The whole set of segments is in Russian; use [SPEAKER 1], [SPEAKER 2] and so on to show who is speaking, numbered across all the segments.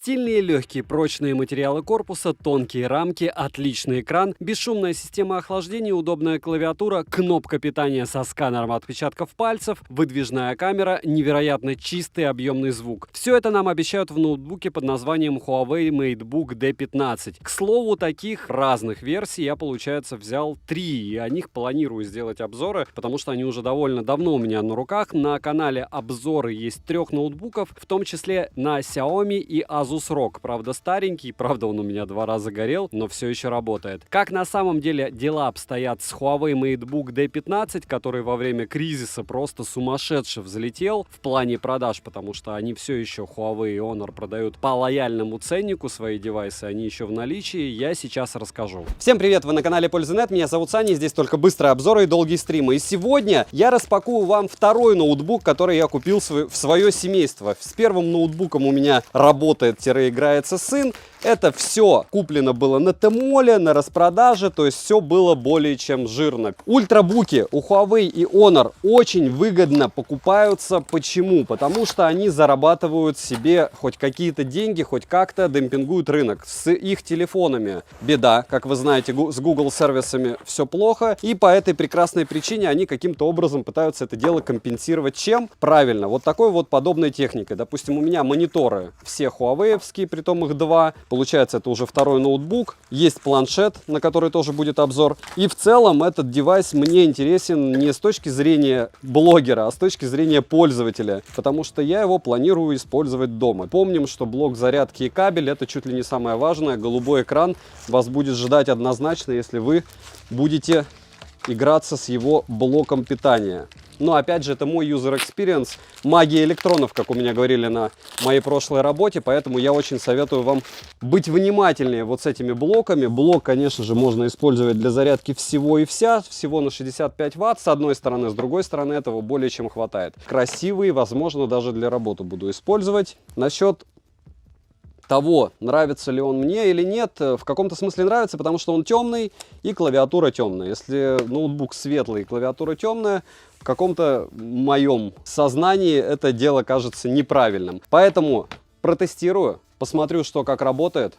[SPEAKER 1] Стильные, легкие, прочные материалы корпуса, тонкие рамки, отличный экран, бесшумная система охлаждения, удобная клавиатура, кнопка питания со сканером отпечатков пальцев, выдвижная камера, невероятно чистый объемный звук. Все это нам обещают в ноутбуке под названием Huawei MateBook D15. К слову, таких разных версий я, получается, взял 3, и о них планирую сделать обзоры, потому что они уже довольно давно у меня на руках. На канале обзоры есть 3 ноутбуков, в том числе на Xiaomi и Asus ROG. Правда, старенький, правда, он у меня 2 раза горел, но все еще работает. Как на самом деле дела обстоят с Huawei MateBook D15, который во время кризиса просто сумасшедше взлетел в плане продаж, потому что они все еще, Huawei и Honor, продают по лояльному ценнику свои девайсы, они еще в наличии, я сейчас расскажу. Всем привет, вы на канале Пользы.нет, меня зовут Саня, здесь только быстрые обзоры и долгие стримы. И сегодня я распакую вам второй ноутбук, который я купил в свое семейство. С первым ноутбуком у меня работает-играется сын. Это все куплено было на Тмоле, на распродаже, то есть все было более чем жирно. Ультрабуки у Huawei и Honor очень выгодно покупаются. Почему? Потому что они зарабатывают себе хоть какие-то деньги, хоть как-то демпингуют рынок. С их телефонами беда, как вы знаете, с Google сервисами все плохо. И по этой прекрасной причине они каким-то образом пытаются это дело компенсировать. Чем? Правильно, вот такой вот подобной техникой. Допустим, у меня мониторы все Huawei-евские, притом их 2. Получается, это уже второй ноутбук. Есть планшет, на который тоже будет обзор. И в целом этот девайс мне интересен не с точки зрения блогера, а с точки зрения пользователя. Потому что я его планирую использовать дома. Помним, что блок зарядки и кабель — это чуть ли не самое важное. Голубой экран вас будет ждать однозначно, если вы будете играться с его блоком питания. Но опять же, это мой user experience, магия электронов, как у меня говорили на моей прошлой работе, поэтому я очень советую вам быть внимательнее вот с этими блоками. Блок, конечно же, можно использовать для зарядки всего и вся, всего на 65 Вт с одной стороны, с другой стороны этого более чем хватает. Красивый, возможно, даже для работы буду использовать. Насчет того, нравится ли он мне или нет, в каком-то смысле нравится, потому что он темный и клавиатура темная. Если ноутбук светлый и клавиатура темная, в каком-то моем сознании это дело кажется неправильным. Поэтому протестирую, посмотрю, что как работает,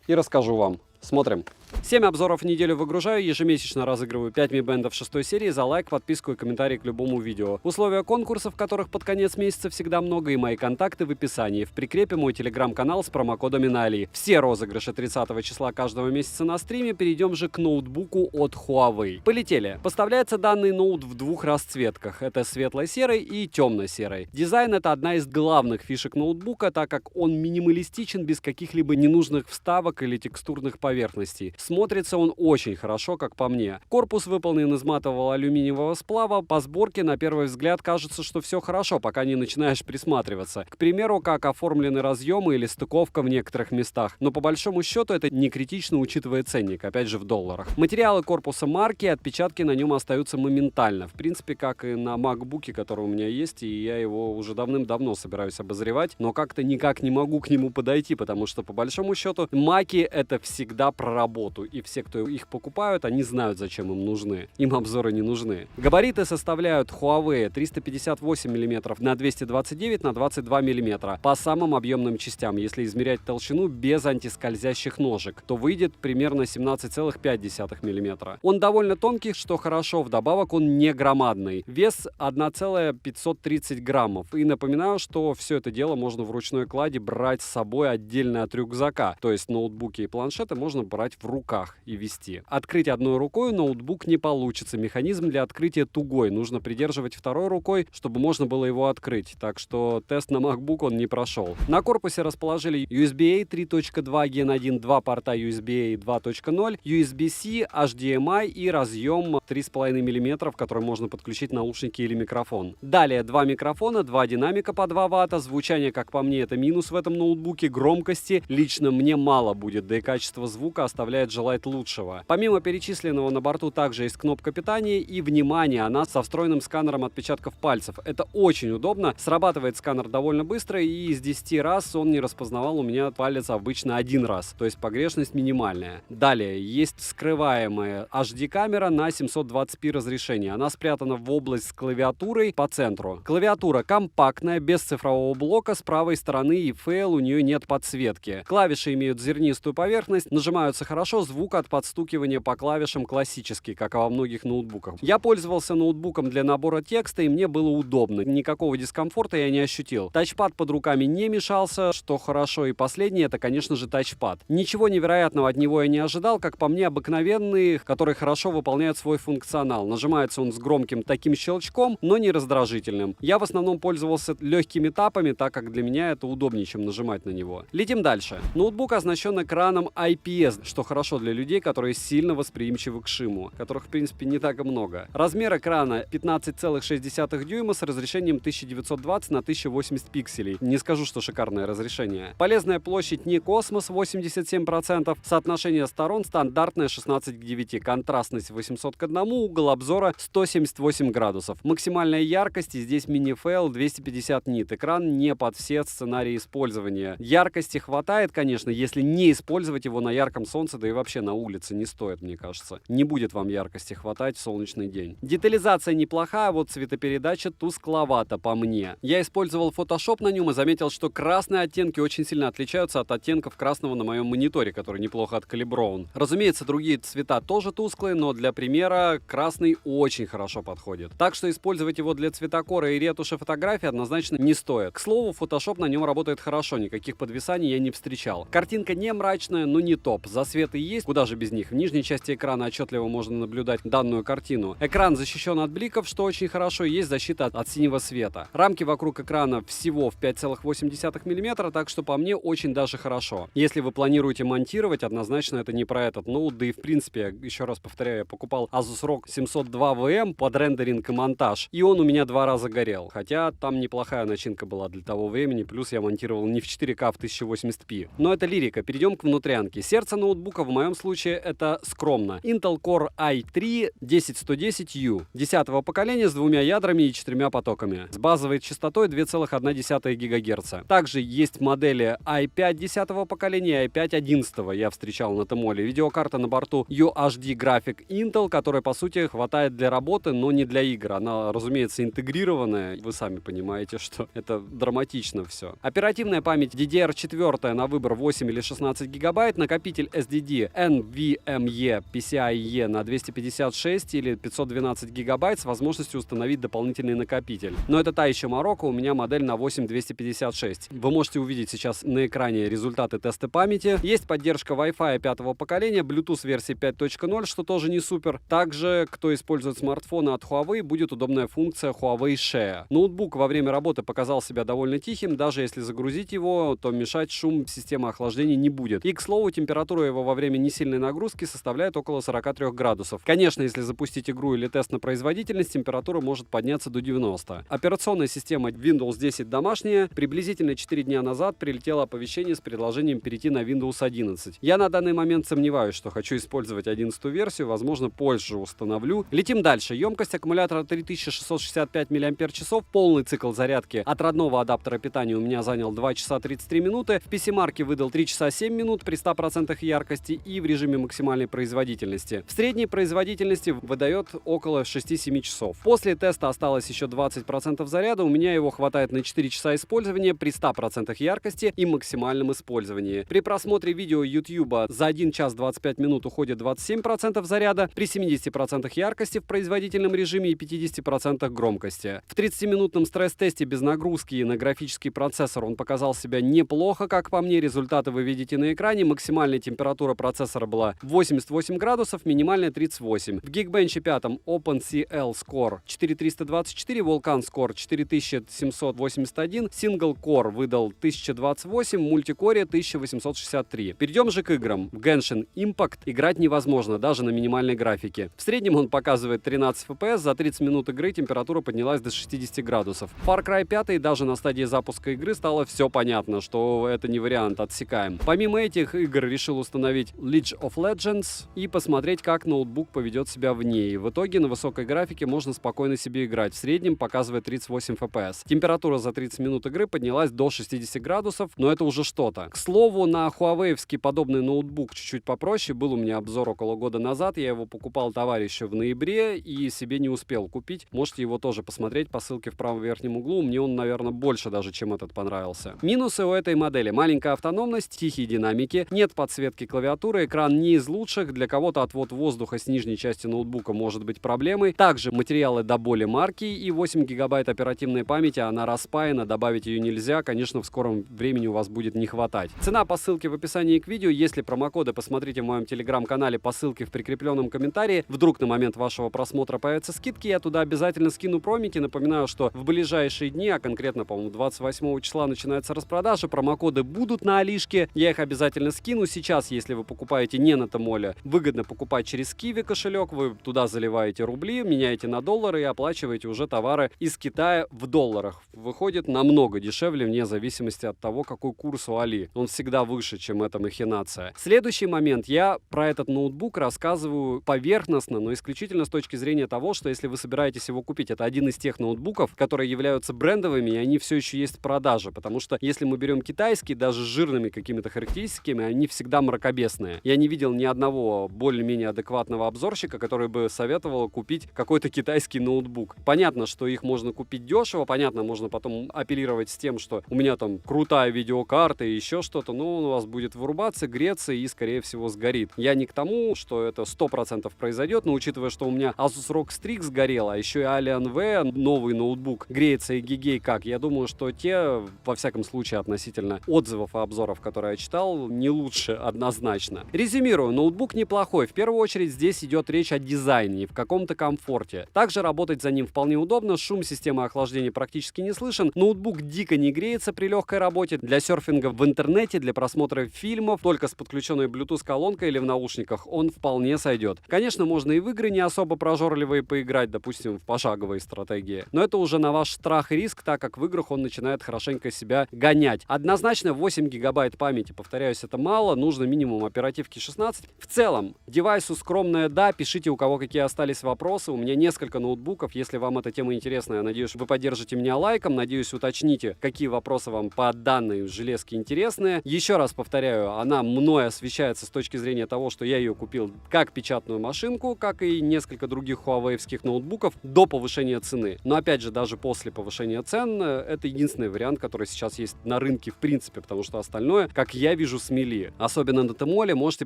[SPEAKER 1] и расскажу вам. Смотрим. 7 обзоров в неделю выгружаю, ежемесячно разыгрываю 5 Mi Band 6 серии за лайк, подписку и комментарий к любому видео. Условия конкурсов, которых под конец месяца всегда много, и мои контакты в описании. В прикрепе мой телеграм-канал с промокодами на Али. Все розыгрыши 30 числа каждого месяца на стриме. Перейдем же к ноутбуку от Huawei. Полетели. Поставляется данный ноут в 2 расцветках. Это светло-серый и темно-серый. Дизайн — это одна из главных фишек ноутбука, так как он минималистичен, без каких-либо ненужных вставок или текстурных поверхностей. Смотрится он очень хорошо, как по мне. Корпус выполнен из матового алюминиевого сплава. По сборке на первый взгляд кажется, что все хорошо, пока не начинаешь присматриваться. К примеру, как оформлены разъемы или стыковка в некоторых местах. Но по большому счету это не критично, учитывая ценник, опять же в долларах. Материалы корпуса марки, отпечатки на нем остаются моментально. В принципе, как и на MacBook, который у меня есть, и я его уже давным-давно собираюсь обозревать, но как-то никак не могу к нему подойти, потому что по большому счету маки — это всегда про работу. И все, кто их покупают, они знают, зачем им нужны. Им обзоры не нужны. Габариты составляют Huawei 358 мм на 229 на 22 мм. По самым объемным частям, если измерять толщину без антискользящих ножек, то выйдет примерно 17,5 мм. Он довольно тонкий, что хорошо. Вдобавок он не громадный. Вес 1,530 граммов. И напоминаю, что все это дело можно в ручной кладе брать с собой отдельно от рюкзака. То есть ноутбуки и планшеты можно брать в руках и вести. Открыть одной рукой ноутбук не получится. Механизм для открытия тугой. Нужно придерживать второй рукой, чтобы можно было его открыть. Так что тест на MacBook он не прошел. На корпусе расположили USB-A 3.2 Gen 1, 2 порта USB-A 2.0, USB-C, HDMI и разъем 3,5 мм, в который можно подключить наушники или микрофон. Далее 2 микрофона, 2 динамика по 2 Вт. Звучание, как по мне, это минус в этом ноутбуке. Громкости лично мне мало будет, да и качество звука оставляет оставляет желать лучшего. Помимо перечисленного, на борту также есть кнопка питания и, внимание, она со встроенным сканером отпечатков пальцев. Это очень удобно. Срабатывает сканер довольно быстро, и из 10 раз он не распознавал у меня палец обычно один раз. То есть погрешность минимальная. Далее есть скрываемая HD-камера на 720p разрешения. Она спрятана в область с клавиатурой по центру. Клавиатура компактная, без цифрового блока, с правой стороны и фейл, у нее нет подсветки. Клавиши имеют зернистую поверхность, нажимаются хорошо, звук от подстукивания по клавишам классический, как и во многих ноутбуках. Я пользовался ноутбуком для набора текста, и мне было удобно. Никакого дискомфорта я не ощутил. Тачпад под руками не мешался, что хорошо, и последнее — это, конечно же, тачпад. Ничего невероятного от него я не ожидал, как по мне, обыкновенный, который хорошо выполняет свой функционал. Нажимается он с громким таким щелчком, но не раздражительным. Я в основном пользовался легкими тапами, так как для меня это удобнее, чем нажимать на него. Летим дальше. Ноутбук оснащен экраном IPS, что хорошо для людей, которые сильно восприимчивы к шуму, которых, в принципе, не так и много. Размер экрана 15,6 дюйма с разрешением 1920 на 1080 пикселей. Не скажу, что шикарное разрешение. Полезная площадь не космос, 87%. Соотношение сторон стандартное 16 к 9. Контрастность 800 к 1. Угол обзора 178 градусов. Максимальная яркость, и здесь мини-фейл 250 нит. Экран не под все сценарии использования. Яркости хватает, конечно, если не использовать его на ярком солнце, да и вообще на улице не стоит, мне кажется. Не будет вам яркости хватать в солнечный день. Детализация неплохая, вот цветопередача тускловато по мне. Я использовал Photoshop на нем и заметил, что красные оттенки очень сильно отличаются от оттенков красного на моем мониторе, который неплохо откалиброван. Разумеется, другие цвета тоже тусклые, но для примера красный очень хорошо подходит. Так что использовать его для цветокора и ретуши фотографий однозначно не стоит. К слову, Photoshop на нем работает хорошо, никаких подвисаний я не встречал. Картинка не мрачная, но не топ. Засветы есть, куда же без них. В нижней части экрана отчетливо можно наблюдать данную картину. Экран защищен от бликов, что очень хорошо, есть защита от синего света. Рамки вокруг экрана всего в 5,8 мм, так что по мне очень даже хорошо. Если вы планируете монтировать, однозначно это не про этот ноут, да и в принципе, еще раз повторяю, я покупал Asus ROG 702 VM под рендеринг и монтаж, и он у меня 2 раза горел. Хотя там неплохая начинка была для того времени, плюс я монтировал не в 4К, а в 1080p. Но это лирика, перейдем к внутрянке. Сердце ноутбука в моем случае это скромно. Intel Core i3 10110U 10-го поколения с 2 ядрами и 4 потоками, с базовой частотой 2,1 ГГц. Также есть модели i5 10-го поколения и i5 11-го я встречал на Тмоле. Видеокарта на борту UHD Graphic Intel, которая по сути хватает для работы, но не для игр. Она, разумеется, интегрированная. Вы сами понимаете, что это драматично все. Оперативная память DDR4 на выбор 8 или 16 гигабайт, накопитель SSD NVMe PCIe на 256 или 512 гигабайт с возможностью установить дополнительный накопитель. Но это та еще морока, у меня модель на 8256. Вы можете увидеть сейчас на экране результаты теста памяти. Есть поддержка Wi-Fi 5-го поколения, Bluetooth версии 5.0, что тоже не супер. Также, кто использует смартфоны от Huawei, будет удобная функция Huawei Share. Ноутбук во время работы показал себя довольно тихим, даже если загрузить его, то мешать шум системы охлаждения не будет. И, к слову, температура его во время несильной нагрузки составляет около 43 градусов. Конечно, если запустить игру или тест на производительность, температура может подняться до 90. Операционная система Windows 10 домашняя. Приблизительно 4 дня назад прилетело оповещение с предложением перейти на Windows 11. Я на данный момент сомневаюсь, что хочу использовать 11-ю версию, возможно, позже установлю. Летим дальше. Емкость аккумулятора 3665 мАч, полный цикл зарядки от родного адаптера питания у меня занял 2 часа 33 минуты. В PC-марке выдал 3 часа 7 минут при 100% яркости и в режиме максимальной производительности. В средней производительности выдает около 6-7 часов. После теста осталось еще 20% заряда, у меня его хватает на 4 часа использования при 100% яркости и максимальном использовании. При просмотре видео YouTube за 1 час 25 минут уходит 27% заряда, при 70% яркости в производительном режиме и 50% громкости. В 30-минутном стресс-тесте без нагрузки на графический процессор он показал себя неплохо, как по мне. Результаты вы видите на экране. Максимальная температура процессора была 88 градусов, минимальная 38. В Geekbench 5 OpenCL Score 4324, Vulkan Score 4781, Single Core выдал 1028, Multicore 1863. Перейдем же к играм. В Genshin Impact играть невозможно, даже на минимальной графике. В среднем он показывает 13 FPS, за 30 минут игры температура поднялась до 60 градусов. Far Cry 5 даже на стадии запуска игры стало все понятно, что это не вариант, отсекаем. Помимо этих игр решил установить League of Legends и посмотреть, как ноутбук поведет себя в ней. И в итоге на высокой графике можно спокойно себе играть. В среднем показывает 38 FPS. Температура за 30 минут игры поднялась до 60 градусов, но это уже что-то. К слову, на Huawei-вский подобный ноутбук чуть-чуть попроще. Был у меня обзор около года назад. Я его покупал товарищу в ноябре и себе не успел купить. Можете его тоже посмотреть по ссылке в правом верхнем углу. Мне он, наверное, больше даже, чем этот понравился. Минусы у этой модели: маленькая автономность, тихие динамики, нет подсветки клавиатуры, экран не из лучших, для кого-то отвод воздуха с нижней части ноутбука может быть проблемой. Также материалы до боли маркие и 8 гигабайт оперативной памяти, она распаяна, добавить ее нельзя, конечно, в скором времени у вас будет не хватать. Цена по ссылке в описании к видео, если промокоды посмотрите в моем телеграм-канале по ссылке в прикрепленном комментарии, вдруг на момент вашего просмотра появятся скидки, я туда обязательно скину промики. Напоминаю, что в ближайшие дни, а конкретно, по-моему, 28 числа начинается распродажа, промокоды будут на Алишке, я их обязательно скину. Сейчас, если вы покупаете не на Тмоле, выгодно покупать через Kiwi кошелек, вы туда заливаете рубли, меняете на доллары и оплачиваете уже товары из Китая в долларах. Выходит намного дешевле, вне зависимости от того, какой курс у Али. Он всегда выше, чем эта махинация. Следующий момент. Я про этот ноутбук рассказываю поверхностно, но исключительно с точки зрения того, что если вы собираетесь его купить, это один из тех ноутбуков, которые являются брендовыми, и они все еще есть в продаже. Потому что если мы берем китайские, даже с жирными какими-то характеристиками, они всегда мракобесные. Я не видел ни одного более-менее адекватного обзорщика, который бы советовал купить какой-то китайский ноутбук. Понятно, что их можно купить дешево, понятно, можно потом апеллировать с тем, что у меня там крутая видеокарта и еще что-то, но он у вас будет вырубаться, греться и, скорее всего, сгорит. Я не к тому, что это 100% произойдет, но учитывая, что у меня Asus ROG Strix сгорел, а еще и Alien V, новый ноутбук, греется и гигей как, я думаю, что те, во всяком случае, относительно отзывов и обзоров, которые я читал, не лучше однозначно. Резюмирую, ноутбук неплохой. В первую очередь здесь идет речь о дизайне и в каком-то комфорте. Также работать за ним вполне удобно, шум системы охлаждения практически не слышен, ноутбук дико не греется при легкой работе, для серфинга в интернете, для просмотра фильмов, только с подключенной Bluetooth-колонкой или в наушниках он вполне сойдет. Конечно, можно и в игры не особо прожорливые поиграть, допустим, в пошаговые стратегии, но это уже на ваш страх и риск, так как в играх он начинает хорошенько себя гонять. Однозначно 8 гигабайт памяти, повторяюсь, это мало, нужно минимум оперативки 16. В целом, девайсу скромное да, пишите, у кого какие остались вопросы, у меня несколько ноутбуков, если вам эта тема интересна, я надеюсь, вы поддержите меня лайком, надеюсь, уточните, какие вопросы вам по данной железке интересны. Еще раз повторяю, она мной освещается с точки зрения того, что я ее купил как печатную машинку, как и несколько других Huawei-вских ноутбуков до повышения цены. Но опять же, даже после повышения цен, это единственный вариант, который сейчас есть на рынке в принципе, потому что остальное, как я вижу, смели. Особенно на Тмоле, можете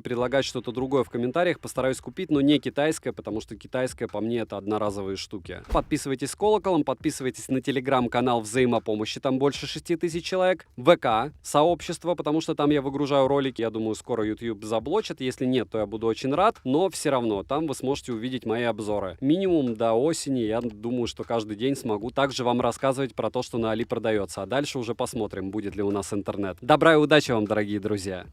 [SPEAKER 1] предлагать что-то другое в комментариях, постараюсь купить, но не китайское, потому что китайское по мне это одноразовые штуки. Подписывайтесь с колоколом, подписывайтесь на телеграм-канал взаимопомощи, там больше 6000 человек, ВК, сообщество, потому что там я выгружаю ролики, я думаю, скоро YouTube заблочит, если нет, то я буду очень рад, но все равно, там вы сможете увидеть мои обзоры. Минимум до осени, я думаю, что каждый день смогу также вам рассказывать про то, что на Али продается, а дальше уже посмотрим, будет ли у нас интернет. Добра и удачи вам, дорогие друзья!